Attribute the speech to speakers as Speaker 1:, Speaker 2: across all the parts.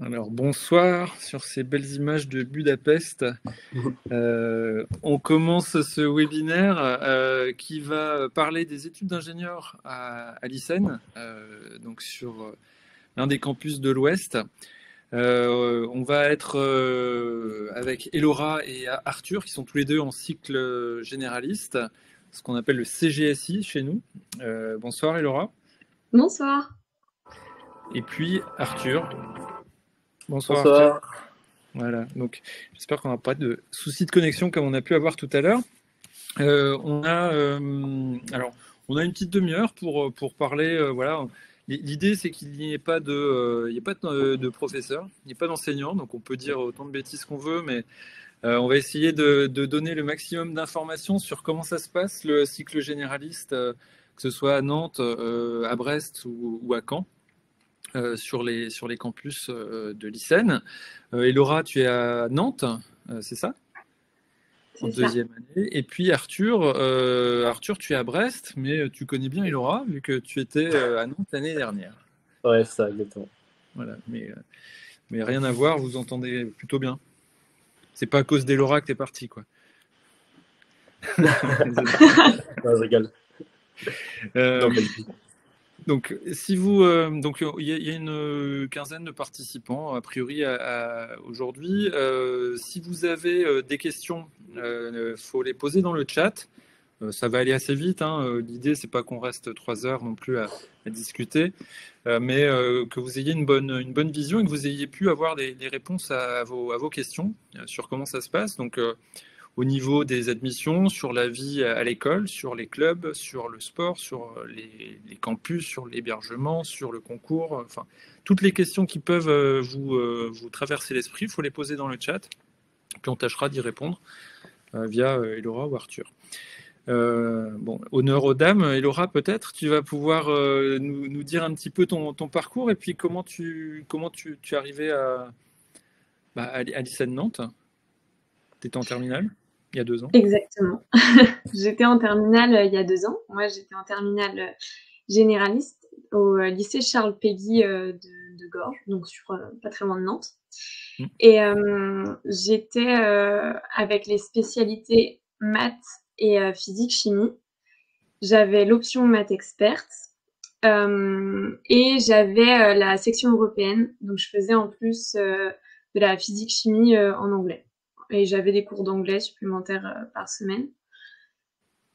Speaker 1: Alors bonsoir sur ces belles images de Budapest. On commence ce webinaire qui va parler des études d'ingénieur à l'ICEN, donc sur l'un des campus de l'Ouest. On va être avec Elora et Arthur qui sont tous les deux en cycle généraliste, ce qu'on appelle le CGSI chez nous. Bonsoir Elora.
Speaker 2: Bonsoir.
Speaker 1: Et puis Arthur. Bonsoir
Speaker 3: Bonsoir.
Speaker 1: Arthur. Voilà, donc j'espère qu'on n'aura pas de soucis de connexion comme on a pu avoir tout à l'heure. On a une petite demi-heure pour parler. Voilà, l'idée c'est qu'il n'y ait pas de professeur, il n'y ait pas d'enseignant, donc on peut dire autant de bêtises qu'on veut, mais on va essayer de donner le maximum d'informations sur comment ça se passe le cycle généraliste, que ce soit à Nantes, à Brest ou à Caen. Sur les campus de l'ICEN. Elora, tu es à Nantes, c'est ça? En deuxième année. Et puis Arthur, tu es à Brest, mais tu connais bien Elora, vu que tu étais à Nantes l'année dernière.
Speaker 3: Ouais, c'est ça, exactement.
Speaker 1: Voilà, mais rien à voir, vous entendez plutôt bien. C'est pas à cause d'Elora que tu es parti, quoi.
Speaker 3: Non, je rigole.
Speaker 1: Donc, si vous, il y a une quinzaine de participants a priori aujourd'hui. Si vous avez des questions, faut les poser dans le chat. Ça va aller assez vite. L'idée, c'est pas qu'on reste 3 heures non plus à discuter, mais que vous ayez une bonne vision et que vous ayez pu avoir des réponses à vos questions sur comment ça se passe. Donc au niveau des admissions, sur la vie à l'école, sur les clubs, sur le sport, sur les campus, sur l'hébergement, sur le concours, enfin, toutes les questions qui peuvent vous traverser l'esprit, il faut les poser dans le chat, puis on tâchera d'y répondre via Elora ou Arthur. Honneur aux dames. Elora, peut-être, tu vas pouvoir nous dire un petit peu ton parcours et puis comment tu es arrivé à l'ICEN Nantes. Tu étais en terminale il y a 2 ans.
Speaker 2: Exactement. J'étais en terminale il y a 2 ans. Moi, j'étais en terminale généraliste au lycée Charles Péguy de Gorges, donc pas très loin de Nantes. Et j'étais avec les spécialités maths et physique-chimie. J'avais l'option maths experte et j'avais la section européenne. Donc, je faisais en plus de la physique-chimie en anglais. Et j'avais des cours d'anglais supplémentaires par semaine.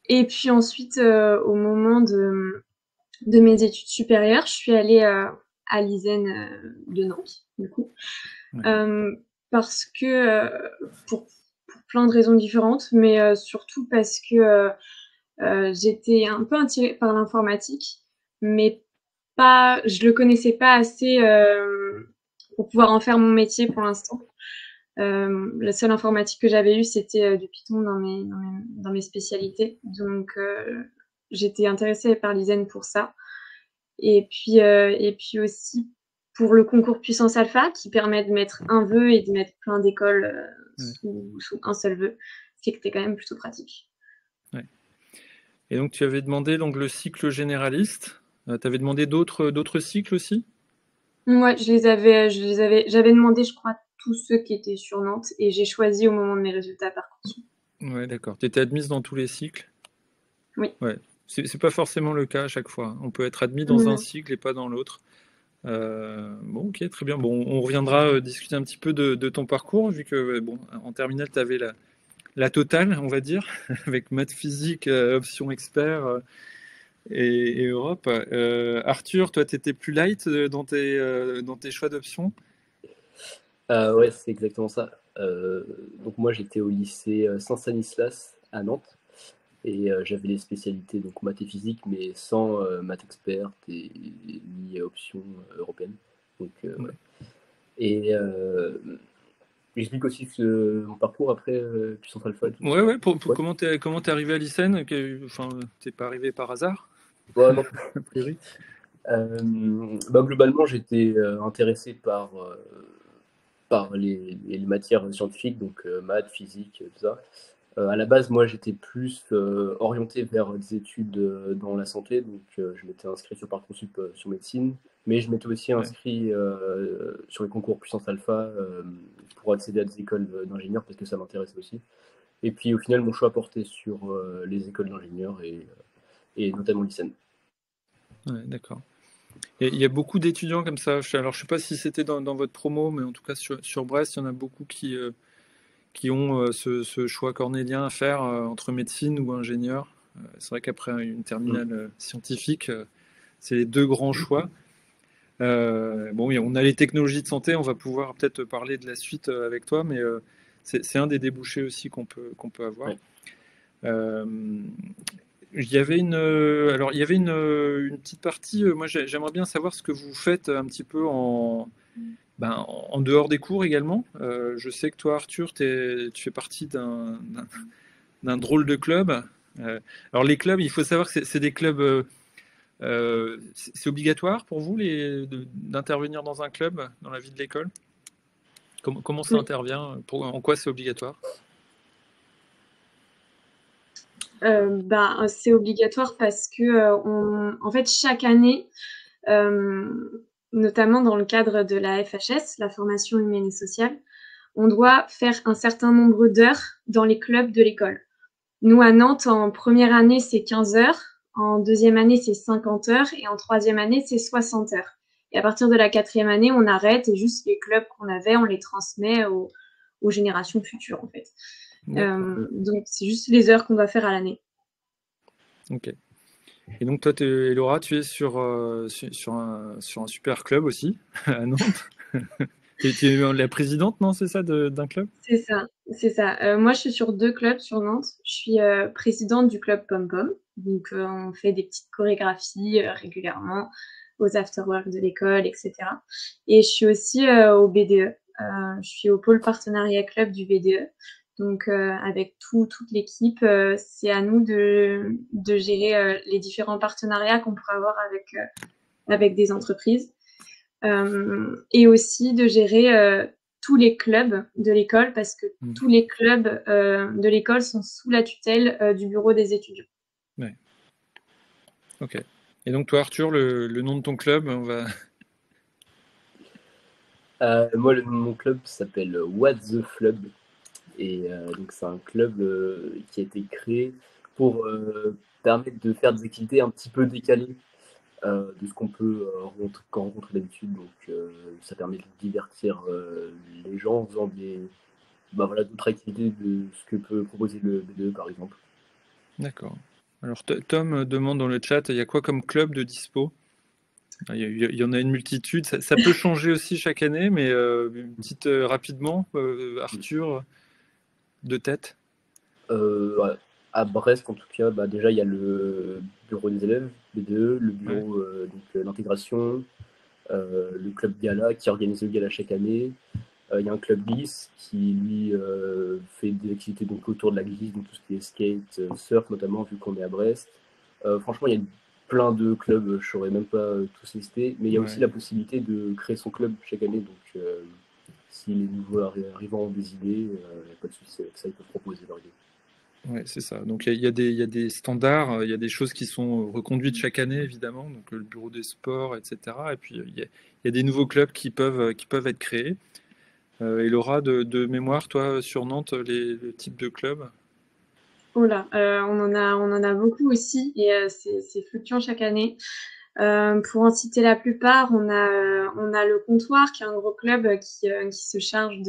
Speaker 2: Et puis ensuite, au moment de mes études supérieures, je suis allée à l'ISEN de Nantes, du coup, parce que pour plein de raisons différentes, mais surtout parce que j'étais un peu attirée par l'informatique, mais je le connaissais pas assez pour pouvoir en faire mon métier pour l'instant. La seule informatique que j'avais eue, c'était du Python dans mes spécialités. Donc, j'étais intéressée par l'ISEN pour ça. Et puis aussi pour le concours Puissance Alpha, qui permet de mettre un vœu et de mettre plein d'écoles sous un seul vœu, ce qui était quand même plutôt pratique.
Speaker 1: Ouais. Et donc, tu avais demandé donc, le cycle généraliste. Tu avais demandé d'autres cycles aussi?
Speaker 2: Ouais, j'avais demandé, je crois, tous ceux qui étaient sur Nantes et j'ai choisi au moment de mes résultats Parcoursup.
Speaker 1: Ouais, d'accord. Tu étais admise dans tous les cycles?
Speaker 2: Oui.
Speaker 1: Ouais. C'est pas forcément le cas à chaque fois. On peut être admis dans un cycle et pas dans l'autre. Ok, très bien. Bon, on reviendra discuter un petit peu de ton parcours, vu que en terminale, tu avais la totale, on va dire, avec maths physique, option expert et Europe. Arthur, toi, tu étais plus light dans tes choix d'options?
Speaker 3: Ouais, c'est exactement ça. Donc moi, j'étais au lycée Saint-Stanislas à Nantes et j'avais les spécialités donc maths et physique, mais sans maths experte et ni option européenne. Donc, ouais. Et j'explique aussi mon parcours après Puissance Alpha.
Speaker 1: Ouais. Comment t'es arrivé à l'ICEN? Enfin, t'es pas arrivé par hasard?
Speaker 3: Ouais, non.
Speaker 1: A priori.
Speaker 3: Globalement, j'étais intéressé par les matières scientifiques, donc maths, physique, tout ça. À la base, moi, j'étais plus orienté vers des études dans la santé, donc je m'étais inscrit sur Parcoursup sur médecine, Mais je m'étais aussi inscrit sur les concours Puissance Alpha pour accéder à des écoles d'ingénieurs parce que ça m'intéressait aussi. Et puis au final, mon choix portait sur les écoles d'ingénieurs et notamment l'ICEN.
Speaker 1: Ouais, d'accord. Il y a beaucoup d'étudiants comme ça. Alors, je ne sais pas si c'était dans votre promo, mais en tout cas sur Brest, il y en a beaucoup qui ont ce choix cornélien à faire entre médecine ou ingénieur. C'est vrai qu'après une terminale scientifique, c'est les deux grands choix. Bon, on a les technologies de santé, on va pouvoir peut-être parler de la suite avec toi, mais c'est un des débouchés aussi qu'on peut avoir.
Speaker 3: Ouais.
Speaker 1: Il y avait une petite partie. Moi, j'aimerais bien savoir ce que vous faites un petit peu en dehors des cours également. Je sais que toi, Arthur, tu fais partie d'un drôle de club. Alors, les clubs, il faut savoir que c'est des clubs. C'est obligatoire pour vous d'intervenir dans un club dans la vie de l'école? Comment ça intervient? En quoi c'est obligatoire?
Speaker 2: C'est obligatoire parce que en fait, chaque année, notamment dans le cadre de la FHS, la formation humaine et sociale, on doit faire un certain nombre d'heures dans les clubs de l'école. Nous, à Nantes, en première année, c'est 15 heures, en deuxième année, c'est 50 heures, et en troisième année, c'est 60 heures. Et à partir de la quatrième année, on arrête, et juste les clubs qu'on avait, on les transmet aux générations futures, en fait. Donc, c'est juste les heures qu'on doit faire à l'année.
Speaker 1: Ok. Et donc, toi, Laura, tu es sur un super club aussi, à Nantes. Tu es la présidente, non, c'est ça, d'un club?
Speaker 2: C'est ça, c'est ça. Moi, je suis sur 2 clubs sur Nantes. Je suis présidente du club Pom Pom. Donc, on fait des petites chorégraphies régulièrement aux afterworks de l'école, etc. Et je suis aussi au BDE. Je suis au pôle partenariat club du BDE. Donc, avec toute l'équipe, c'est à nous de gérer les différents partenariats qu'on pourrait avoir avec des entreprises. Et aussi de gérer tous les clubs de l'école parce que tous les clubs de l'école sont sous la tutelle du bureau des étudiants.
Speaker 1: Ouais. Ok. Et donc toi, Arthur, le nom de ton club, on va...
Speaker 3: Moi, le nom de mon club s'appelle What the Flub. Et donc, c'est un club qui a été créé pour permettre de faire des activités un petit peu décalées de ce qu'on peut rencontrer d'habitude. Donc, ça permet de divertir les gens en faisant d'autres activités de ce que peut proposer le BDE, par exemple.
Speaker 1: D'accord. Alors, Tom demande dans le chat, il y a quoi comme club de dispo? Il y en a une multitude. Ça peut changer aussi chaque année, mais une petite rapidement, Arthur, de tête.
Speaker 3: À Brest, en tout cas, déjà, il y a le bureau des élèves, BDE, le bureau l'intégration, le club Gala qui organise le Gala chaque année. Il y a un club glisse qui, lui, fait des activités donc, autour de la glisse, donc tout ce qui est skate, surf notamment, vu qu'on est à Brest. Franchement, il y a plein de clubs, je ne saurais même pas tous lister, mais il y a aussi la possibilité de créer son club chaque année. Donc, si les nouveaux arrivants ont des idées, il n'y a pas de souci avec ça, ils peuvent proposer leurs idées.
Speaker 1: Oui, c'est ça. Donc il y a des standards, il y a des choses qui sont reconduites chaque année, évidemment, donc le bureau des sports, etc. Et puis il y a des nouveaux clubs qui peuvent être créés. Et Laura, de mémoire, toi, sur Nantes, le type de club?
Speaker 2: Oh là, on en a beaucoup aussi et c'est fluctuant chaque année. Pour en citer la plupart, on a le Comptoir, qui est un gros club qui se charge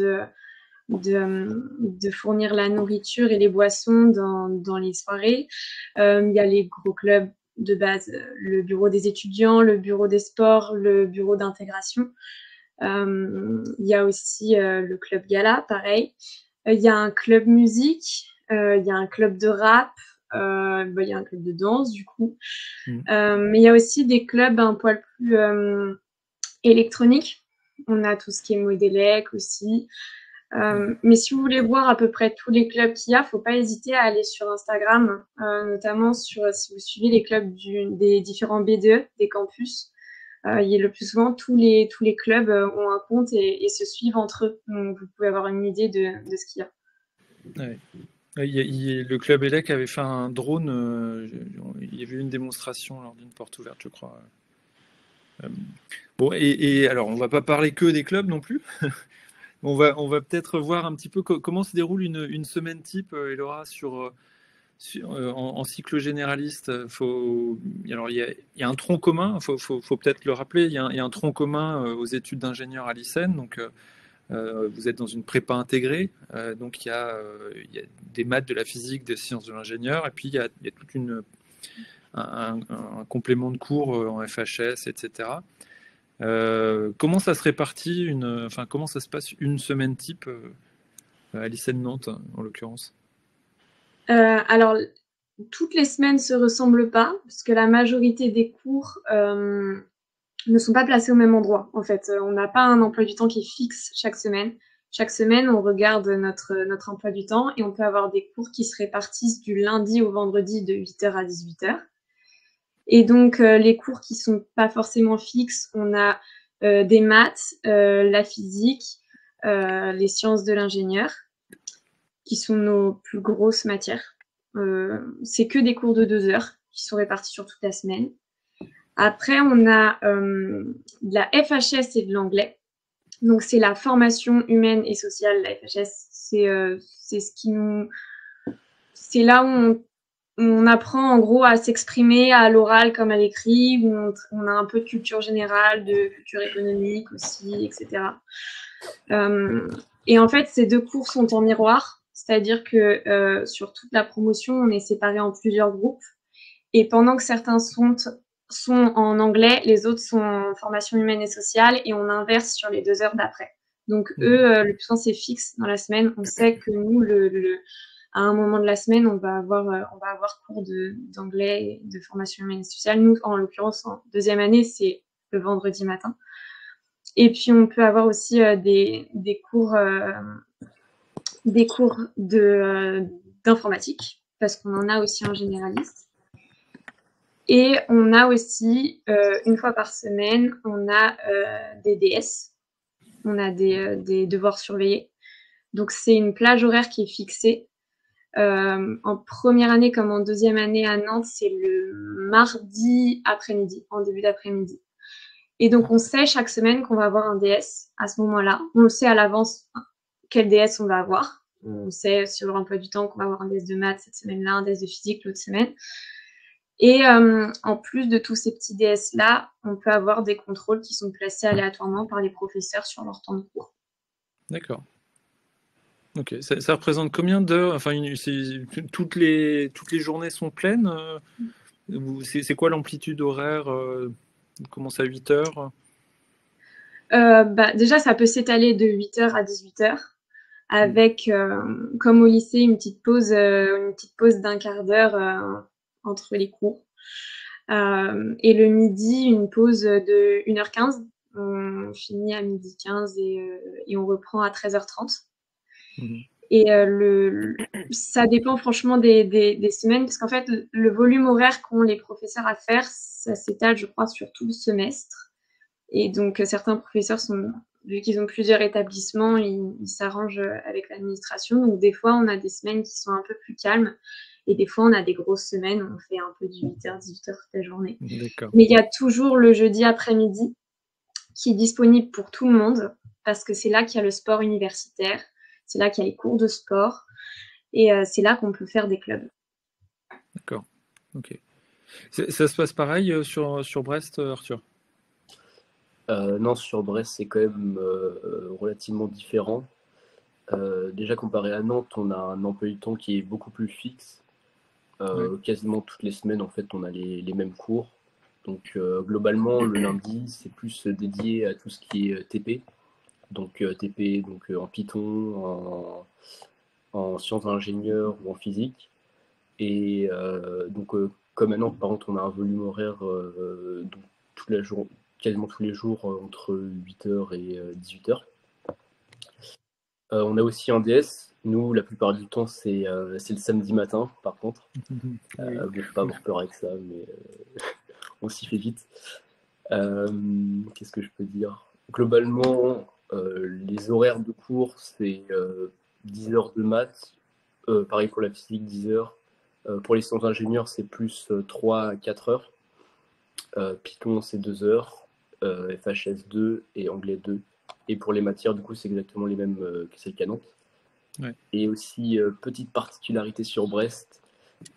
Speaker 2: de fournir la nourriture et les boissons dans les soirées. Il y a les gros clubs de base, le bureau des étudiants, le bureau des sports, le bureau d'intégration. Il y a aussi le club Gala, pareil. Il y a un club musique, il y a un club de rap, il y a un club de danse, du coup. Mais il y a aussi des clubs un poil plus électroniques. On a tout ce qui est Modélec aussi. Mais si vous voulez voir à peu près tous les clubs qu'il y a, faut pas hésiter à aller sur Instagram, notamment si vous suivez les clubs des différents BDE, des campus. Le plus souvent, tous les clubs ont un compte et se suivent entre eux. Donc, vous pouvez avoir une idée de ce qu'il y a.
Speaker 1: Ouais. Le club ELEC avait fait un drone. Il y avait eu une démonstration lors d'une porte ouverte, je crois. Bon, et alors, on va pas parler que des clubs non plus. On va peut-être voir un petit peu comment se déroule une semaine type, Elora, en cycle généraliste. Alors, il y a un tronc commun, faut peut-être le rappeler, il y a un tronc commun aux études d'ingénieur à l'ICEN. Donc, vous êtes dans une prépa intégrée, donc il y a des maths, de la physique, des sciences de l'ingénieur, et puis il y a toute un complément de cours en FHS, etc. Comment ça se répartit enfin, comment ça se passe une semaine type à l'ICEN Nantes, en l'occurrence?
Speaker 2: Alors, toutes les semaines se ressemblent pas, parce que la majorité des cours ne sont pas placés au même endroit. En fait, on n'a pas un emploi du temps qui est fixe chaque semaine. Chaque semaine, on regarde notre emploi du temps et on peut avoir des cours qui se répartissent du lundi au vendredi de 8h à 18h. Et donc, les cours qui sont pas forcément fixes, on a des maths, la physique, les sciences de l'ingénieur, qui sont nos plus grosses matières. C'est que des cours de 2 heures qui sont répartis sur toute la semaine. Après, on a de la FHS et de l'anglais. Donc, c'est la formation humaine et sociale. La FHS, c'est ce qui nous... C'est là où on apprend en gros à s'exprimer à l'oral comme à l'écrit, où on a un peu de culture générale, de culture économique aussi, etc. Et en fait, ces deux cours sont en miroir, c'est-à-dire que sur toute la promotion, on est séparés en plusieurs groupes. Et pendant que certains sont en anglais, les autres sont en formation humaine et sociale, et on inverse sur les 2 heures d'après. Donc eux, le plus souvent, c'est fixe dans la semaine. On sait que nous, à un moment de la semaine, on va avoir cours d'anglais, de formation humaine et sociale. Nous, en l'occurrence, en deuxième année, c'est le vendredi matin. Et puis, on peut avoir aussi des cours d'informatique, parce qu'on en a aussi en généraliste. Et on a aussi, une fois par semaine, on a des DS. On a des devoirs surveillés. Donc, c'est une plage horaire qui est fixée. En première année comme en deuxième année à Nantes, c'est le mardi après-midi, en début d'après-midi. Et donc, on sait chaque semaine qu'on va avoir un DS à ce moment-là. On le sait à l'avance quel DS on va avoir. On sait sur l'emploi du temps qu'on va avoir un DS de maths cette semaine-là, un DS de physique l'autre semaine. Et en plus de tous ces petits DS-là, on peut avoir des contrôles qui sont placés aléatoirement par les professeurs sur leur temps de cours.
Speaker 1: D'accord. Ok. Ça représente combien d'heures? Enfin, toutes les journées sont pleines? C'est quoi l'amplitude horaire? Vous commencez à 8 heures?
Speaker 2: Déjà, ça peut s'étaler de 8h à 18h, avec, comme au lycée, une petite pause d'un quart d'heure entre les cours. Et le midi, une pause de 1h15. On finit à 12h15 et on reprend à 13h30. Et ça dépend franchement des semaines, parce qu'en fait, le volume horaire qu'ont les professeurs à faire, ça s'étale, je crois, sur tout le semestre. Et donc, certains professeurs vu qu'ils ont plusieurs établissements, ils s'arrangent avec l'administration. Donc, des fois, on a des semaines qui sont un peu plus calmes. Et des fois, on a des grosses semaines où on fait un peu du 8h, 18h toute la journée. Mais il y a toujours le jeudi après-midi qui est disponible pour tout le monde, parce que c'est là qu'il y a le sport universitaire, c'est là qu'il y a les cours de sport, et c'est là qu'on peut faire des clubs.
Speaker 1: D'accord. Ok. Ça se passe pareil sur Brest, Arthur?
Speaker 3: Non, sur Brest, c'est quand même relativement différent. Déjà, comparé à Nantes, on a un emploi du temps qui est beaucoup plus fixe. Quasiment toutes les semaines, en fait, on a les mêmes cours. Donc, globalement, le lundi, c'est plus dédié à tout ce qui est TP. Donc, TP en Python, en sciences d'ingénieur ou en physique. Et donc, comme à Nantes, par contre, on a un volume horaire donc, quasiment tous les jours entre 8h et 18h. On a aussi un DS. Nous, la plupart du temps, c'est le samedi matin, par contre.
Speaker 1: Oui.
Speaker 3: Bon, faut pas avoir peur avec ça, mais on s'y fait vite. Qu'est-ce que je peux dire? Globalement, les horaires de cours, c'est 10 heures de maths. Pareil pour la physique, 10 heures. Pour les sciences d'ingénieur, c'est plus 3 à 4 heures. Python, c'est 2 heures. FHS 2 et anglais 2. Et pour les matières, du coup, c'est exactement les mêmes que celles qu'à Nantes.
Speaker 1: Ouais.
Speaker 3: Et aussi, petite particularité sur Brest,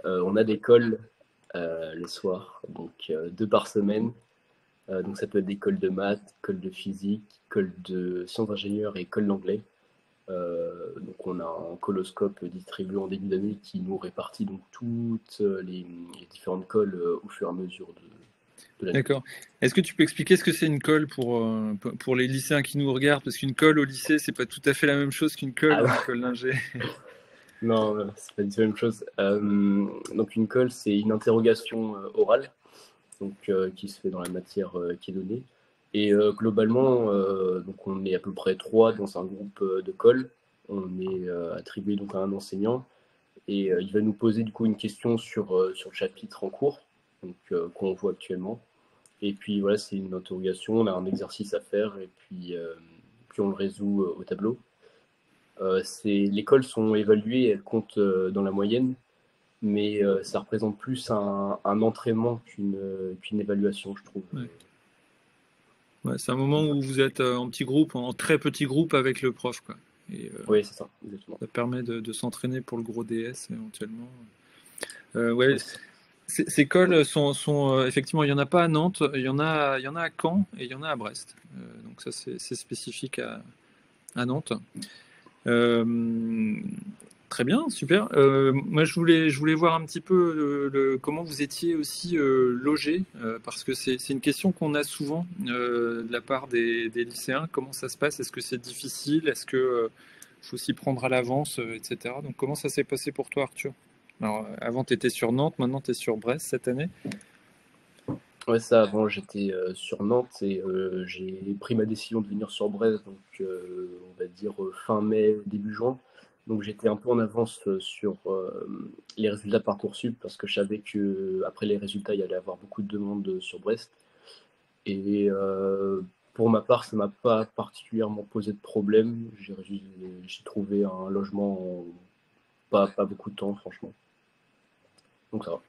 Speaker 3: on a des cols les soirs, donc 2 par semaine. Donc ça peut être des cols de maths, cols de physique, cols de sciences ingénieurs et cols d'anglais. Donc on a un coloscope distribué en début d'année qui nous répartit donc toutes les différentes cols au fur et à mesure de l'année.
Speaker 1: D'accord. Est-ce que tu peux expliquer ce que c'est une colle pour les lycéens qui nous regardent? Parce qu'une colle au lycée, c'est pas tout à fait la même chose qu'une colle, une colle d'ingé.
Speaker 3: Non, c'est pas du tout la même chose. Donc une colle, c'est une interrogation orale, donc qui se fait dans la matière qui est donnée. Et globalement, donc on est à peu près 3 dans un groupe de colle. On est attribué donc à un enseignant et il va nous poser du coup une question sur le chapitre en cours, donc qu'on voit actuellement. Et puis voilà, c'est une interrogation, on a un exercice à faire et puis on le résout au tableau. Les cols sont évaluées, elles comptent dans la moyenne, mais ça représente plus un entraînement qu'une évaluation, je trouve.
Speaker 1: Ouais. Ouais, c'est un moment où vous êtes en petit groupe, en très petit groupe avec le prof, quoi. Et,
Speaker 3: oui, c'est ça, exactement.
Speaker 1: Ça permet de s'entraîner pour le gros DS éventuellement. Ouais, ces cols sont effectivement, il n'y en a pas à Nantes, il y en a à Caen et il y en a à Brest. Donc ça, c'est spécifique à Nantes. Très bien, super. Moi, je voulais voir un petit peu comment vous étiez aussi logé, parce que c'est une question qu'on a souvent de la part des lycéens. Comment ça se passe? Est-ce que c'est difficile? Est-ce que faut s'y prendre à l'avance, etc. Donc, comment ça s'est passé pour toi, Arthur? Alors, avant, tu étais sur Nantes, maintenant, tu es sur Brest cette année.
Speaker 3: Ouais, ça, avant, j'étais sur Nantes et j'ai pris ma décision de venir sur Brest, donc on va dire fin mai, début juin. Donc j'étais un peu en avance sur les résultats de Parcoursup parce que je savais que après les résultats, il y allait y avoir beaucoup de demandes sur Brest. Et pour ma part, ça m'a pas particulièrement posé de problème. J'ai trouvé un logement en pas beaucoup de temps, franchement. Donc ça va.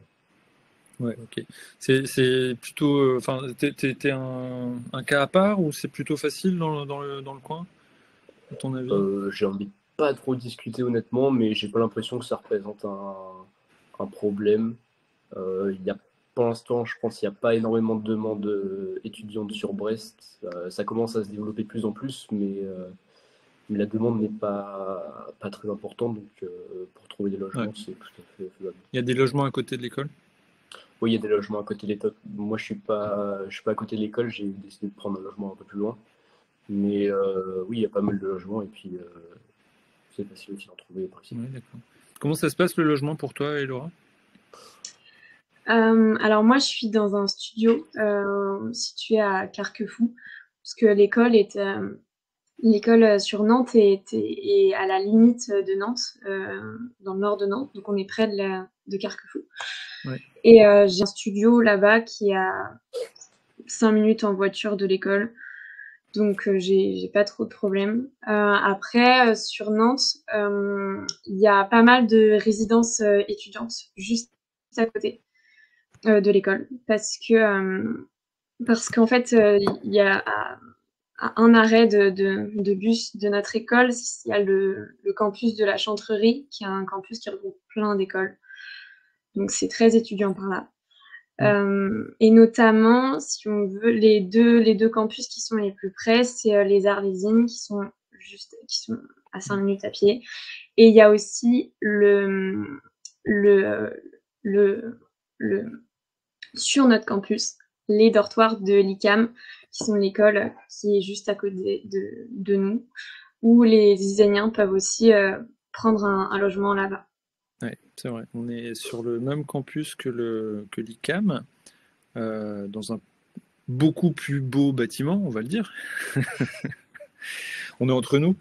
Speaker 1: Ouais, ok. C'est plutôt, enfin, t'es un cas à part ou c'est plutôt facile dans le coin, à ton avis?
Speaker 3: J'ai envie de pas trop discuter honnêtement, mais j'ai pas l'impression que ça représente un problème. Il y a, pour l'instant, je pense qu'il n'y a pas énormément de demandes étudiantes sur Brest. Ça commence à se développer de plus en plus, mais la demande n'est pas très importante. Donc, pour trouver des logements,
Speaker 1: Ouais.
Speaker 3: c'est tout à fait faisable.
Speaker 1: Il y a des logements à côté de l'école?
Speaker 3: Oui, il y a des logements à côté de l'école. Moi, je suis pas à côté de l'école. J'ai décidé de prendre un logement un peu plus loin. Mais oui, il y a pas mal de logements et puis c'est facile aussi d'en trouver par ici.
Speaker 1: Ouais, d'accord. Comment ça se passe le logement pour toi, Laura?
Speaker 2: Alors moi, je suis dans un studio situé à Carquefou, parce que l'école sur Nantes est à la limite de Nantes, dans le nord de Nantes, donc on est près de Carquefou.
Speaker 1: Ouais.
Speaker 2: Et j'ai un studio là-bas qui est à 5 minutes en voiture de l'école, donc j'ai pas trop de problèmes. Après, sur Nantes, il y a pas mal de résidences étudiantes juste à côté de l'école, parce qu'en fait, il y a à un arrêt de bus de notre école, il y a le campus de la Chantrerie, qui est un campus qui regroupe plein d'écoles. Donc c'est très étudiant par là. Et notamment, si on veut, les deux campus qui sont les plus près, c'est les Arlésiennes qui sont à 5 minutes à pied. Et il y a aussi sur notre campus, les dortoirs de l'ICAM, qui sont l'école qui est juste à côté de nous, où les Zizaniens peuvent aussi prendre un logement là-bas.
Speaker 1: Ouais, c'est vrai. On est sur le même campus que l'ICAM, dans un beaucoup plus beau bâtiment, on va le dire. On est entre nous.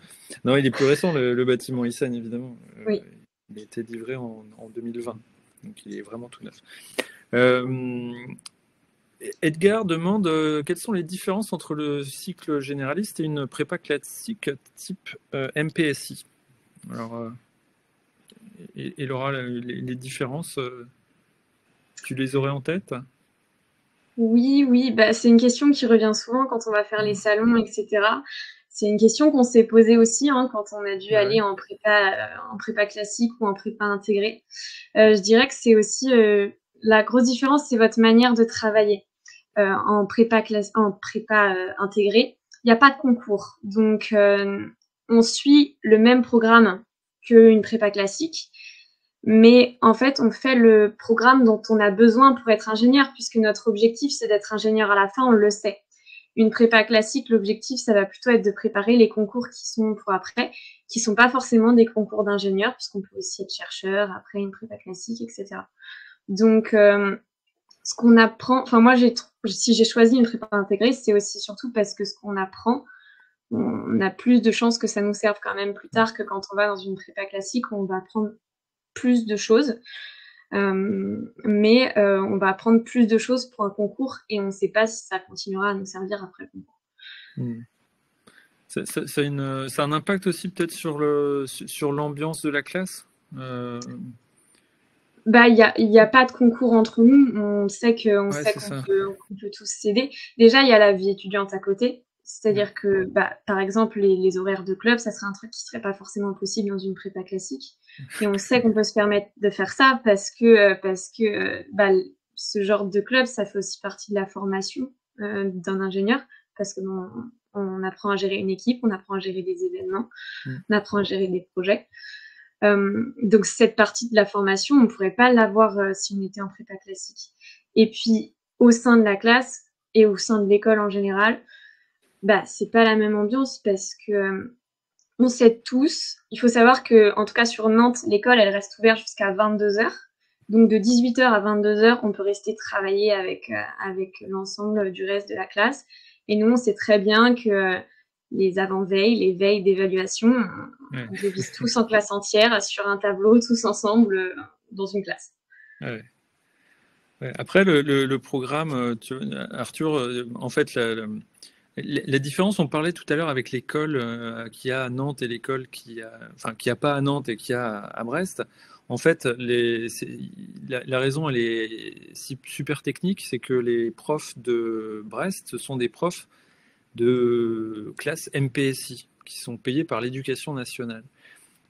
Speaker 1: Non, il est plus récent, le bâtiment ISAN, évidemment.
Speaker 2: Oui.
Speaker 1: Il a été livré en 2020, donc il est vraiment tout neuf. Edgar demande quelles sont les différences entre le cycle généraliste et une prépa classique type MPSI. Alors, et Laura, les différences, tu les aurais en tête?
Speaker 2: Oui, bah, c'est une question qui revient souvent quand on va faire les salons, etc. C'est une question qu'on s'est posée aussi quand on a dû aller en prépa classique ou en prépa intégrée. Je dirais que c'est aussi la grosse différence, c'est votre manière de travailler. En prépa intégrée, il n'y a pas de concours. Donc, on suit le même programme qu'une prépa classique. Mais en fait, on fait le programme dont on a besoin pour être ingénieur, puisque notre objectif, c'est d'être ingénieur à la fin, on le sait. Une prépa classique, l'objectif, ça va plutôt être de préparer les concours qui sont pour après, qui sont pas forcément des concours d'ingénieur, puisqu'on peut aussi être chercheur après une prépa classique, etc. Donc, ce qu'on apprend, enfin moi, si j'ai choisi une prépa intégrée, c'est aussi surtout parce que ce qu'on apprend, on a plus de chances que ça nous serve quand même plus tard que quand on va dans une prépa classique où on va apprendre plus de choses. Mais on va apprendre plus de choses pour un concours et on ne sait pas si ça continuera à nous servir après le concours.
Speaker 1: Ça a un impact aussi peut-être sur l'ambiance de la classe
Speaker 2: Bah, il y a pas de concours entre nous. On sait qu'on peut tous s'aider. Déjà, il y a la vie étudiante à côté. C'est-à-dire que, bah, par exemple, les horaires de club, ça serait un truc qui serait pas forcément possible dans une prépa classique. Et on sait qu'on peut se permettre de faire ça parce que bah, ce genre de club, ça fait aussi partie de la formation d'un ingénieur parce que on apprend à gérer une équipe, on apprend à gérer des événements, on apprend à gérer des projets. Donc cette partie de la formation, on ne pourrait pas l'avoir si on était en prépa classique. Et puis au sein de la classe et au sein de l'école en général, bah c'est pas la même ambiance parce que on s'aide tous. Il faut savoir que en tout cas sur Nantes, l'école elle reste ouverte jusqu'à 22h. Donc de 18h à 22h, on peut rester travailler avec l'ensemble du reste de la classe. Et nous, on sait très bien que les avant-veilles, les veilles d'évaluation, on révise tous en classe entière sur un tableau, tous ensemble dans une classe.
Speaker 1: Ouais. Après, le programme, Arthur, en fait, la différence, on parlait tout à l'heure avec l'école qu'il y a à Nantes et l'école qu'il y a pas à Nantes et qu'il y a à Brest. En fait, la raison, elle est super technique, c'est que les profs de Brest, ce sont des profs de classe MPSI, qui sont payés par l'éducation nationale.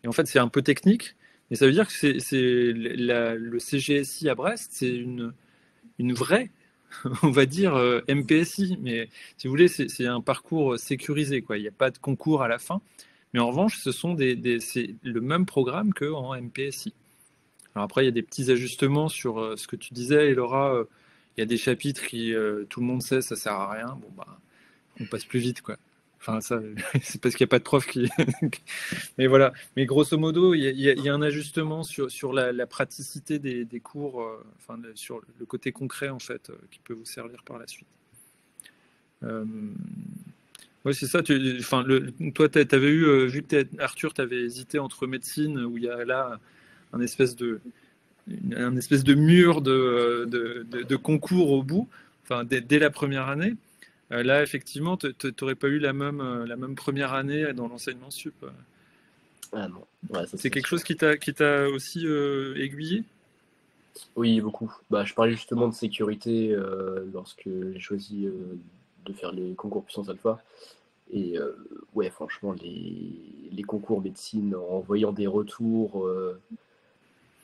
Speaker 1: Et en fait, c'est un peu technique, mais ça veut dire que le CGSI à Brest, c'est une vraie, on va dire, MPSI. Mais si vous voulez, c'est un parcours sécurisé, quoi. Il n'y a pas de concours à la fin. Mais en revanche, c'est le même programme qu'en MPSI. Alors après, il y a des petits ajustements sur ce que tu disais, et Laura, il y a des chapitres qui, tout le monde sait, ça sert à rien. Bon, bah, on passe plus vite, quoi. Enfin, ça, c'est parce qu'il n'y a pas de prof qui. Mais voilà. Mais grosso modo, il y a un ajustement sur la praticité des cours, enfin, sur le côté concret, en fait, qui peut vous servir par la suite. Oui, c'est ça. Toi, tu avais eu, vu que Arthur, tu avais hésité entre médecine, où il y a là un espèce de mur de concours au bout, enfin, dès la première année. Là, effectivement, tu n'aurais pas eu la même première année dans l'enseignement sup.
Speaker 3: Ah non. Ouais, ça,
Speaker 1: c'est quelque chose qui t'a aussi aiguillé?
Speaker 3: Oui, beaucoup. Bah, je parlais justement de sécurité lorsque j'ai choisi de faire les concours puissance alpha. Et ouais, franchement, les concours médecine, en voyant des retours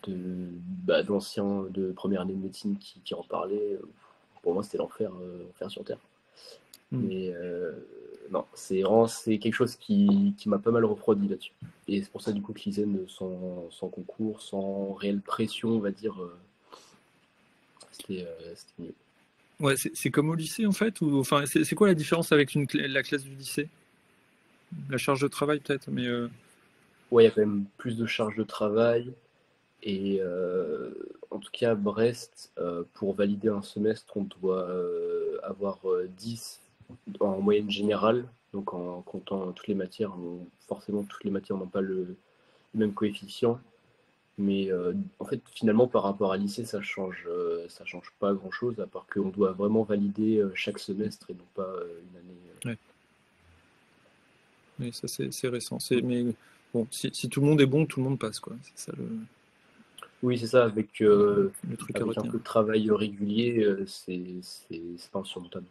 Speaker 3: d'anciens de première année de médecine qui en parlaient, pour moi, c'était l'enfer sur Terre. Mais non, c'est quelque chose qui m'a pas mal refroidi là-dessus. Et c'est pour ça, du coup, que l'ISEN, sans concours, sans réelle pression, on va dire, c'était mieux.
Speaker 1: Ouais, c'est comme au lycée, en fait, ou enfin, c'est quoi la différence avec la classe du lycée? La charge de travail, peut-être, mais
Speaker 3: Ouais, il y a quand même plus de charge de travail. Et en tout cas, à Brest, pour valider un semestre, on doit avoir 10 en moyenne générale. Donc en comptant toutes les matières, forcément toutes les matières n'ont pas le même coefficient. Mais en fait, finalement, par rapport à lycée, ça change pas grand-chose, à part qu'on doit vraiment valider chaque semestre et non pas une année.
Speaker 1: Ouais. Oui, ça c'est récent. Mais bon, si tout le monde est bon, tout le monde passe, quoi. C'est ça le.
Speaker 3: Oui, c'est ça, avec,
Speaker 1: le truc à
Speaker 3: avec un
Speaker 1: retenir.
Speaker 3: peu de travail régulier, c'est pas insurmontable.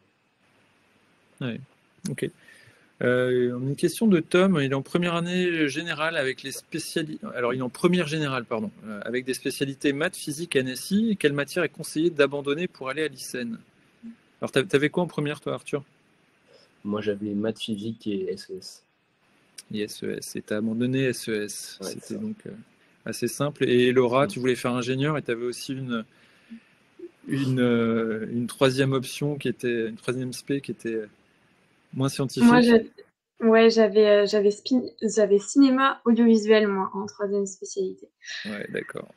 Speaker 1: Ouais. Ok. Une question de Tom. Il est en première année générale avec les spécialités. Alors, il est en première générale, pardon, avec des spécialités maths, physique, NSI. Quelle matière est conseillé d'abandonner pour aller à l'ICN? Alors, t'avais quoi en première, toi, Arthur?
Speaker 3: Moi, j'avais maths, physique et SES.
Speaker 1: Et SES. Et t'as abandonné SES.
Speaker 3: Ouais, c'est
Speaker 1: C'était
Speaker 3: ça.
Speaker 1: donc assez simple. Et Laura,
Speaker 3: Mm.
Speaker 1: tu voulais faire ingénieur et tu avais aussi une troisième option qui était une troisième spé qui était moins
Speaker 2: Moi,
Speaker 1: scientifique.
Speaker 2: ouais, j'avais cinéma audiovisuel, moi, en troisième spécialité.
Speaker 1: Ouais, d'accord.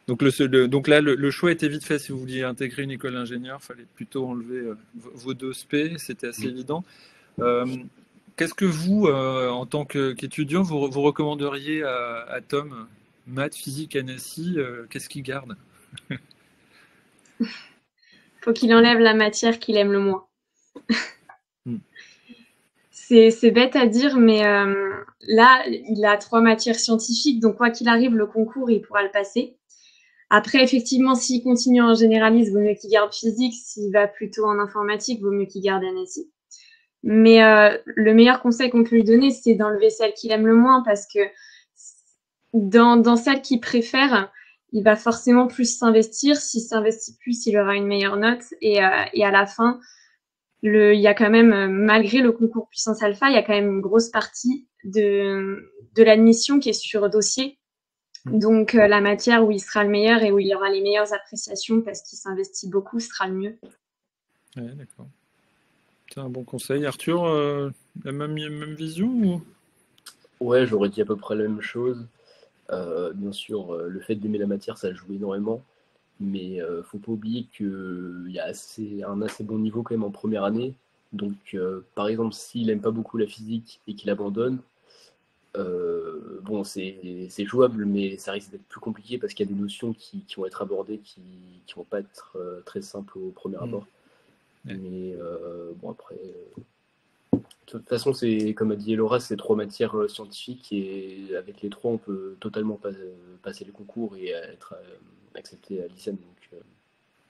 Speaker 1: Donc, donc là, le choix était vite fait. Si vous vouliez intégrer une école d'ingénieur, il fallait plutôt enlever vos deux spé. C'était assez
Speaker 3: Mm.
Speaker 1: évident. Euh, Qu'est-ce que vous, en tant qu'étudiant, vous recommanderiez à Tom, maths, physique, NSI, qu'est-ce qu'il garde?
Speaker 2: Faut qu'il enlève la matière qu'il aime le moins.
Speaker 1: Hmm.
Speaker 2: C'est bête à dire, mais là, il a 3 matières scientifiques, donc quoi qu'il arrive, le concours, il pourra le passer. Après, effectivement, s'il continue en généraliste, vaut mieux qu'il garde physique. S'il va plutôt en informatique, vaut mieux qu'il garde NSI. Mais le meilleur conseil qu'on peut lui donner, c'est d'enlever celle qu'il aime le moins, parce que dans celle qu'il préfère, il va forcément plus s'investir. S'il s'investit plus, il aura une meilleure note. Et à la fin, il y a quand même, malgré le concours puissance alpha, il y a quand même une grosse partie de l'admission qui est sur dossier. Donc, la matière où il sera le meilleur et où il y aura les meilleures appréciations parce qu'il s'investit beaucoup sera le mieux.
Speaker 1: Ouais, d'accord. C'est un bon conseil. Arthur, la même vision ou...
Speaker 3: Ouais, j'aurais dit à peu près la même chose. Bien sûr, le fait d'aimer la matière, ça joue énormément. Mais faut pas oublier qu'il y a un assez bon niveau quand même en première année. Donc, par exemple, s'il aime pas beaucoup la physique et qu'il abandonne, bon, c'est jouable, mais ça risque d'être plus compliqué parce qu'il y a des notions qui vont être abordées qui vont pas être très simples au premier abord.
Speaker 1: Ouais.
Speaker 3: Mais bon, après, de toute façon, c'est comme a dit Laura, c'est 3 matières scientifiques et avec les 3, on peut totalement passer le concours et être accepté à l'ICEM. Donc,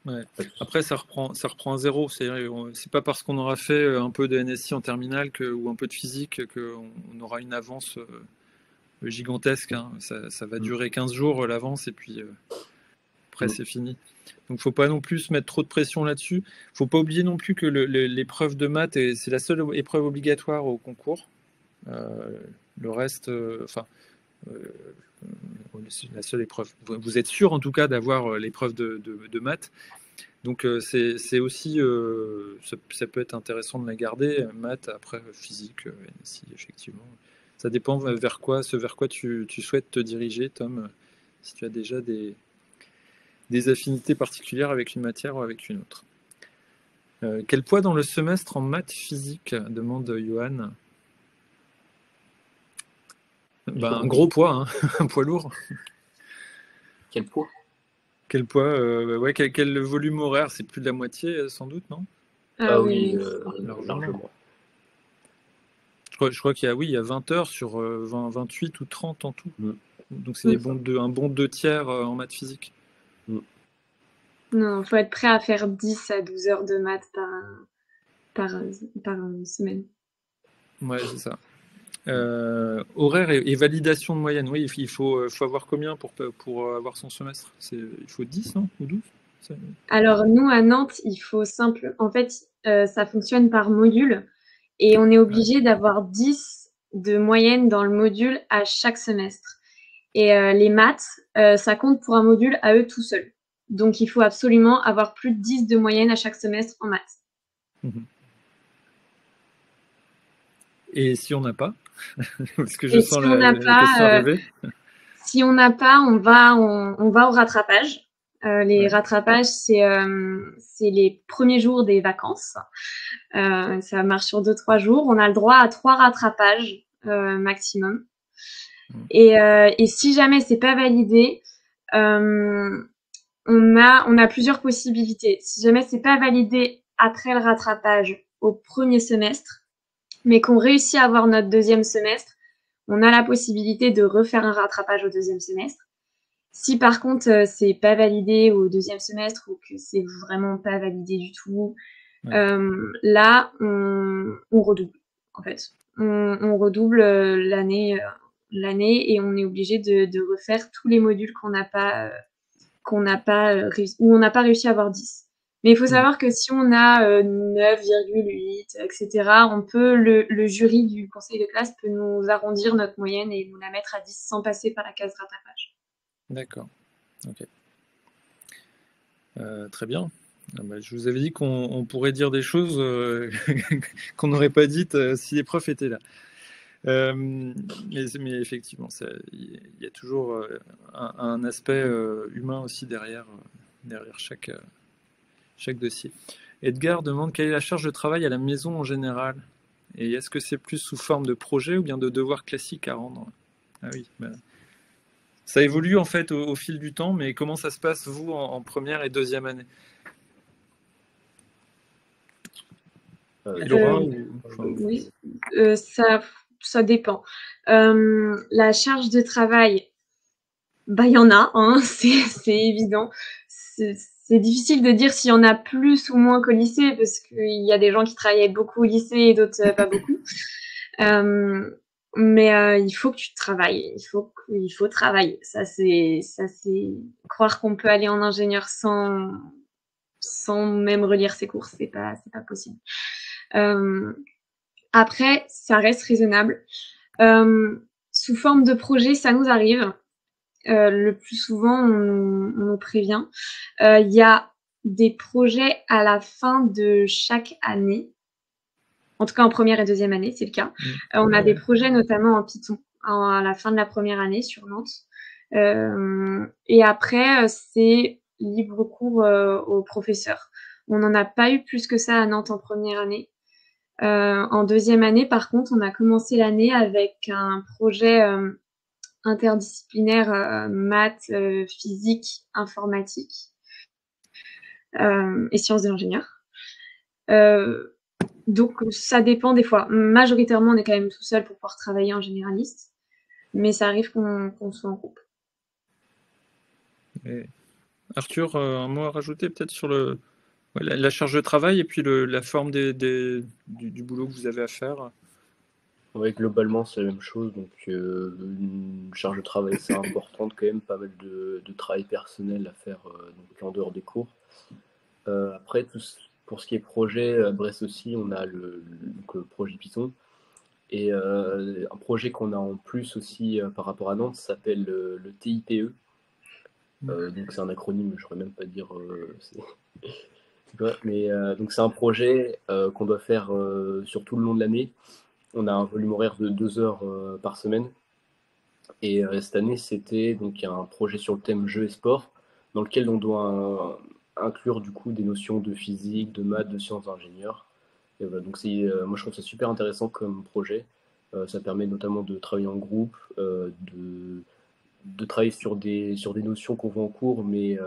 Speaker 1: Ouais.
Speaker 3: pas de souci.
Speaker 1: Après, ça reprend à zéro. C'est pas parce qu'on aura fait un peu de NSI en terminale ou un peu de physique qu'on aura une avance gigantesque. Hein. Ça va durer 15 jours l'avance et puis après c'est fini. Donc faut pas non plus se mettre trop de pression là-dessus. Faut pas oublier non plus que l'épreuve de maths, c'est la seule épreuve obligatoire au concours. Le reste, enfin, c'est la seule épreuve. Vous êtes sûr en tout cas d'avoir l'épreuve de maths. Donc c'est aussi, ça peut être intéressant de la garder, maths, après physique, NSI, effectivement. Ça dépend vers quoi tu souhaites te diriger, Tom, si tu as déjà des affinités particulières avec une matière ou avec une autre. Quel poids dans le semestre en maths physique, demande Johan. Ben, un gros poids, hein. Un poids lourd.
Speaker 3: Quel poids?
Speaker 1: Quel poids, ouais, quel volume horaire? C'est plus de la moitié, sans doute, non?
Speaker 3: Ah
Speaker 2: Oui,
Speaker 3: oui,
Speaker 2: oui.
Speaker 3: largement.
Speaker 1: Je crois qu'il y a, oui, il y a 20 heures sur 28 ou 30 en tout.
Speaker 3: Mm.
Speaker 1: Donc c'est un bon 2 tiers en maths physique.
Speaker 3: Mm.
Speaker 2: Non, faut être prêt à faire 10 à 12 heures de maths par semaine.
Speaker 1: Ouais, c'est ça. Horaire et validation de moyenne. Oui, il faut avoir combien pour avoir son semestre? Il faut 10, non? Ou 12?
Speaker 2: Alors, nous, à Nantes, il faut en fait, ça fonctionne par module et on est obligé d'avoir 10 de moyenne dans le module à chaque semestre. Et les maths, ça compte pour un module à eux tout seuls. Donc, il faut absolument avoir plus de 10 de moyenne à chaque semestre en maths.
Speaker 1: Et si on n'a pas? Parce que je
Speaker 2: Et
Speaker 1: sens
Speaker 2: si on n'a
Speaker 1: la question
Speaker 2: pas,
Speaker 1: arriver.
Speaker 2: si on n'a pas, on va au rattrapage. Les rattrapages, c'est les premiers jours des vacances. Ça marche sur 2-3 jours. On a le droit à 3 rattrapages maximum. Et si jamais c'est pas validé, on a plusieurs possibilités. Si jamais c'est pas validé après le rattrapage au premier semestre, mais qu'on réussit à avoir notre deuxième semestre, on a la possibilité de refaire un rattrapage au deuxième semestre. Si par contre c'est pas validé au 2e semestre ou que c'est vraiment pas validé du tout, là on redouble en fait. On redouble l'année et on est obligé de refaire tous les modules où on n'a pas réussi à avoir 10. Mais il faut savoir que si on a 9,8, etc., on peut, le jury du conseil de classe peut nous arrondir notre moyenne et nous la mettre à 10 sans passer par la case rattrapage.
Speaker 1: D'accord. Ok. Très bien. Je vous avais dit qu'on pourrait dire des choses qu'on n'aurait pas dites si les profs étaient là. Mais effectivement, il y a toujours un aspect humain aussi derrière chaque dossier. Edgar demande quelle est la charge de travail à la maison en général, et est-ce que c'est plus sous forme de projet ou bien de devoirs classiques à rendre? Ah oui, ça évolue en fait au fil du temps, mais comment ça se passe vous en première et deuxième année? Laura
Speaker 2: Oui, ça dépend. La charge de travail, il y en a, hein, c'est évident. C'est difficile de dire s'il y en a plus ou moins qu'au lycée, parce qu'il y a des gens qui travaillaient beaucoup au lycée et d'autres pas beaucoup. Mais il faut que tu travailles, il faut travailler. Ça c'est croire qu'on peut aller en ingénieur sans même relire ses cours, c'est pas possible. Après, ça reste raisonnable. Sous forme de projet, ça nous arrive. Le plus souvent, on nous prévient. Il y a des projets à la fin de chaque année. En tout cas, en première et deuxième année, c'est le cas. On a des projets notamment en Python à la fin de la première année sur Nantes. Et après, c'est libre cours aux professeurs. On n'en a pas eu plus que ça à Nantes en première année. En deuxième année, par contre, on a commencé l'année avec un projet interdisciplinaire maths, physique, informatique et sciences de l'ingénieur. Donc ça dépend des fois. Majoritairement, on est quand même tout seul pour pouvoir travailler en généraliste, mais ça arrive qu'on soit en groupe.
Speaker 1: Et Arthur, un mot à rajouter peut-être sur la charge de travail et puis la forme du boulot que vous avez à faire?
Speaker 3: Oui, globalement, c'est la même chose. Donc, une charge de travail assez importante, quand même, pas mal de travail personnel à faire donc en dehors des cours. Après, pour ce qui est projet, à Brest aussi, on a le projet Python. Et un projet qu'on a en plus aussi par rapport à Nantes s'appelle le TIPE. Donc, c'est un acronyme, je ne saurais même pas dire. Mais donc, c'est un projet qu'on doit faire sur tout le long de l'année. On a un volume horaire de 2 heures par semaine. Et cette année, c'était donc un projet sur le thème jeux et sport, dans lequel on doit inclure du coup des notions de physique, de maths, de sciences d'ingénieur. Et voilà, donc moi je trouve ça super intéressant comme projet. Ça permet notamment de travailler en groupe, de travailler sur des notions qu'on voit en cours, mais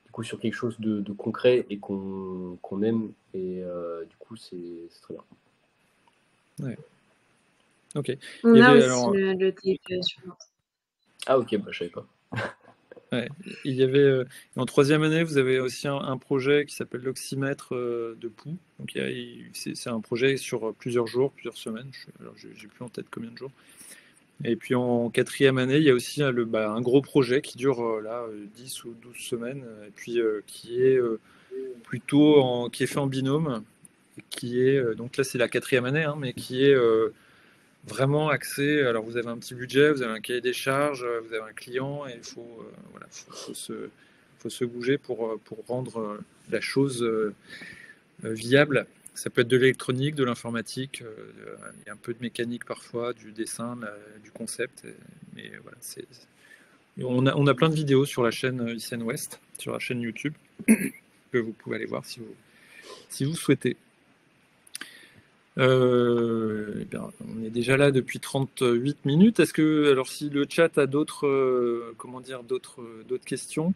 Speaker 3: du coup sur quelque chose de concret et qu'on aime. Et du coup, c'est très bien.
Speaker 1: Ouais. Ok.
Speaker 2: On a aussi le TIPE sur Nantes.
Speaker 3: Ah ok, je savais pas.
Speaker 1: Ouais. Il y avait en troisième année, vous avez aussi un projet qui s'appelle l'oxymètre de Pou. Donc c'est un projet sur plusieurs jours, plusieurs semaines. J'ai plus en tête combien de jours. Et puis en quatrième année, il y a aussi un gros projet qui dure 10 ou 12 semaines, et puis qui est qui est fait en binôme, qui est donc là c'est la quatrième année, hein, mais qui est vraiment axé. Alors vous avez un petit budget, vous avez un cahier des charges, vous avez un client, et il faut se bouger pour rendre la chose viable. Ça peut être de l'électronique, de l'informatique, il y a un peu de mécanique parfois, du dessin, du concept. Mais voilà, on a plein de vidéos sur la chaîne ICN West, sur la chaîne YouTube, que vous pouvez aller voir si vous souhaitez. On est déjà là depuis 38 minutes. Est-ce que, alors si le chat a d'autres questions,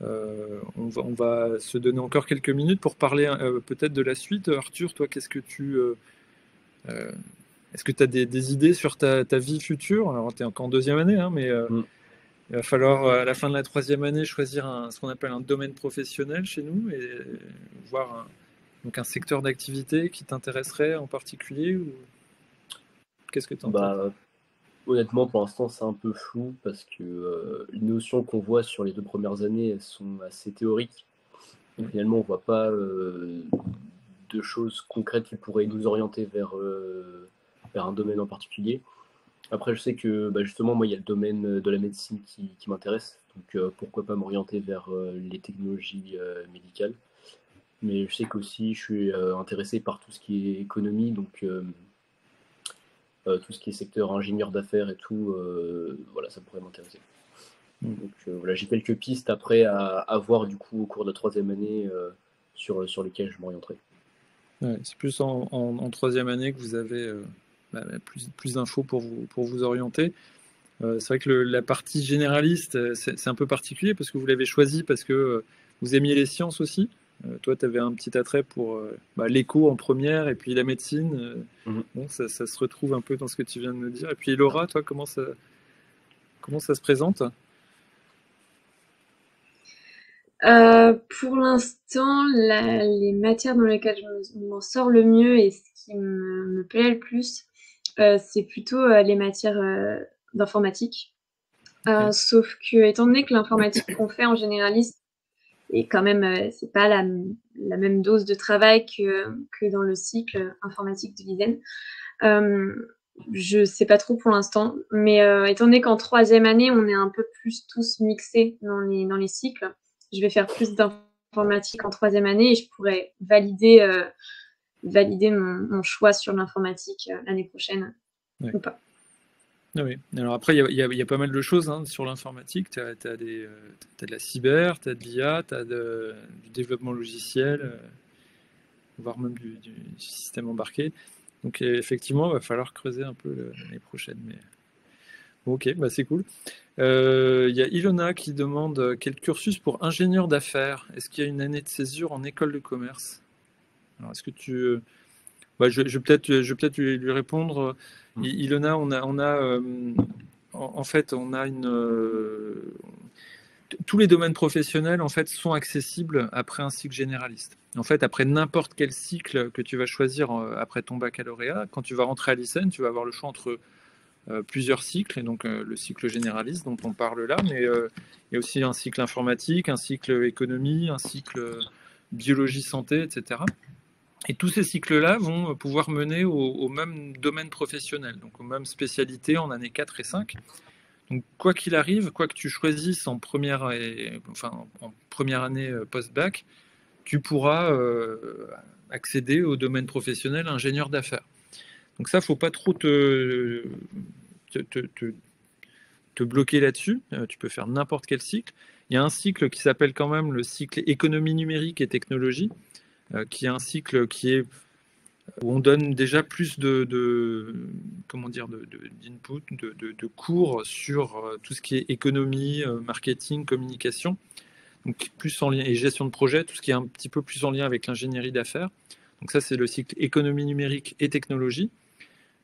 Speaker 1: on va se donner encore quelques minutes pour parler peut-être de la suite. Arthur, toi, est-ce que tu as des idées sur ta vie future? Alors, tu es encore en deuxième année, hein, mais Il va falloir, à la fin de la 3e année, choisir ce qu'on appelle un domaine professionnel chez nous et voir donc un secteur d'activité qui t'intéresserait en particulier ou qu'est-ce que tu en tête?
Speaker 3: Bah, honnêtement, pour l'instant, c'est un peu flou parce que les notions qu'on voit sur les 2 premières années, elles sont assez théoriques. Donc finalement, on voit pas de choses concrètes qui pourraient nous orienter vers un domaine en particulier. Après, je sais que justement, moi, il y a le domaine de la médecine qui m'intéresse. Donc pourquoi pas m'orienter vers les technologies médicales. Mais je sais qu'aussi, je suis intéressé par tout ce qui est économie, donc tout ce qui est secteur ingénieur d'affaires et tout, voilà, ça pourrait m'intéresser. Donc voilà, j'ai quelques pistes après à voir du coup au cours de la 3e année sur lesquelles je m'orienterai.
Speaker 1: Ouais, c'est plus en 3e année que vous avez plus d'infos pour vous orienter. C'est vrai que la partie généraliste, c'est un peu particulier parce que vous l'avez choisi parce que vous aimiez les sciences aussi. Toi, tu avais un petit attrait pour l'éco en première et puis la médecine. Bon, ça se retrouve un peu dans ce que tu viens de me dire. Et puis Laura, toi, comment ça se présente?
Speaker 2: Pour l'instant, les matières dans lesquelles je m'en sors le mieux et ce qui me plaît le plus, c'est plutôt les matières d'informatique.
Speaker 1: Ok.
Speaker 2: Sauf que, étant donné que l'informatique qu'on fait en généraliste est quand même, c'est pas la même dose de travail que dans le cycle informatique de l'ISEN. Je sais pas trop pour l'instant, mais étant donné qu'en 3e année, on est un peu plus tous mixés dans les cycles, je vais faire plus d'informatique en 3e année et je pourrais valider mon choix sur l'informatique l'année prochaine ou pas.
Speaker 1: Ah oui. Alors après, il y a pas mal de choses sur l'informatique. Tu as de la cyber, tu as de l'IA, tu as du développement logiciel, voire même du système embarqué. Donc effectivement, il va falloir creuser un peu l'année prochaine. Mais bon, ok, c'est cool. Il y a Ilona qui demande quel cursus pour ingénieur d'affaires. Est-ce qu'il y a une année de césure en école de commerce? Alors, est-ce que tu je vais peut-être lui répondre. Ilona, en fait, on a tous les domaines professionnels en fait sont accessibles après un cycle généraliste. En fait, après n'importe quel cycle que tu vas choisir après ton baccalauréat, quand tu vas rentrer à l'ICEN, tu vas avoir le choix entre plusieurs cycles, et donc le cycle généraliste dont on parle là, mais il y a aussi un cycle informatique, un cycle économie, un cycle biologie santé, etc. Et tous ces cycles-là vont pouvoir mener au même domaine professionnel, donc aux mêmes spécialités en années 4 et 5. Donc quoi qu'il arrive, quoi que tu choisisses en première année post-bac, tu pourras accéder au domaine professionnel ingénieur d'affaires. Donc ça, il ne faut pas trop te bloquer là-dessus. Tu peux faire n'importe quel cycle. Il y a un cycle qui s'appelle quand même le cycle économie numérique et technologie, qui est un cycle où on donne déjà plus d'input, de cours sur tout ce qui est économie, marketing, communication, donc plus en lien, et gestion de projet, tout ce qui est un petit peu plus en lien avec l'ingénierie d'affaires. Donc ça, c'est le cycle économie numérique et technologie.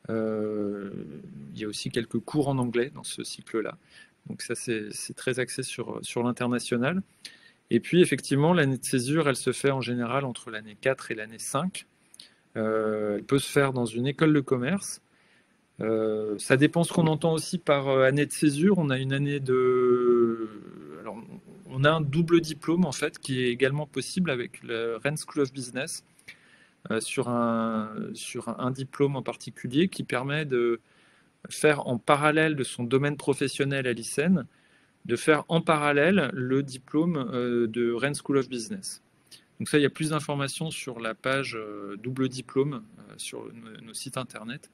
Speaker 1: Il y a aussi quelques cours en anglais dans ce cycle-là. Donc ça, c'est très axé sur l'international. Et puis, effectivement, l'année de césure, elle se fait en général entre l'année 4 et l'année 5. Elle peut se faire dans une école de commerce. Ça dépend ce qu'on entend aussi par année de césure. On a une année de... Alors, on a un double diplôme, en fait, qui est également possible avec le Rennes School of Business, sur un diplôme en particulier qui permet de faire en parallèle de son domaine professionnel à l'ICEN, de faire en parallèle le diplôme de Rennes School of Business. Donc ça, il y a plus d'informations sur la page double diplôme sur nos sites internet.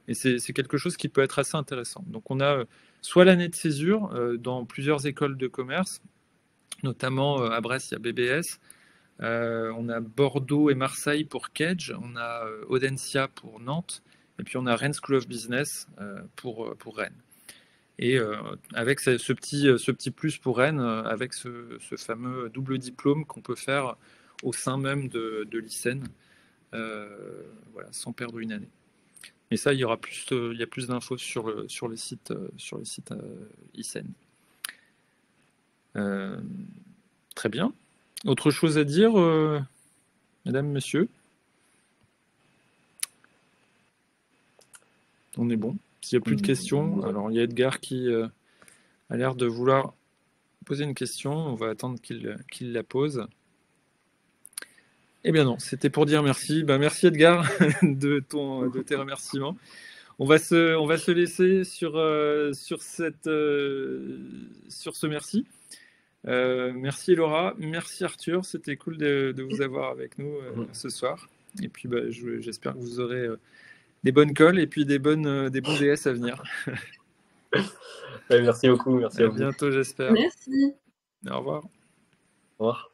Speaker 1: Et c'est quelque chose qui peut être assez intéressant. Donc on a soit l'année de césure dans plusieurs écoles de commerce, notamment à Brest, il y a BBS. On a Bordeaux et Marseille pour Kedge. On a Audencia pour Nantes. Et puis on a Rennes School of Business pour Rennes. Et avec ce petit plus pour Rennes, avec ce fameux double diplôme qu'on peut faire au sein même de l'ICEN, voilà, sans perdre une année. Mais ça, il y a plus d'infos sur les sites ICEN. Très bien. Autre chose à dire, mesdames, messieurs? On est bon. S'il n'y a plus de questions, alors il y a Edgar qui a l'air de vouloir poser une question. On va attendre qu'il la pose. Eh bien non, c'était pour dire merci. Merci Edgar de tes remerciements. On va se laisser sur ce merci. Merci Laura, merci Arthur, c'était cool de vous avoir avec nous ce soir. Et puis j'espère que vous aurez des bonnes calls et puis des bons DS à venir.
Speaker 3: Merci beaucoup, merci à vous.
Speaker 1: À bientôt, j'espère.
Speaker 2: Merci.
Speaker 1: Au revoir.
Speaker 3: Au revoir.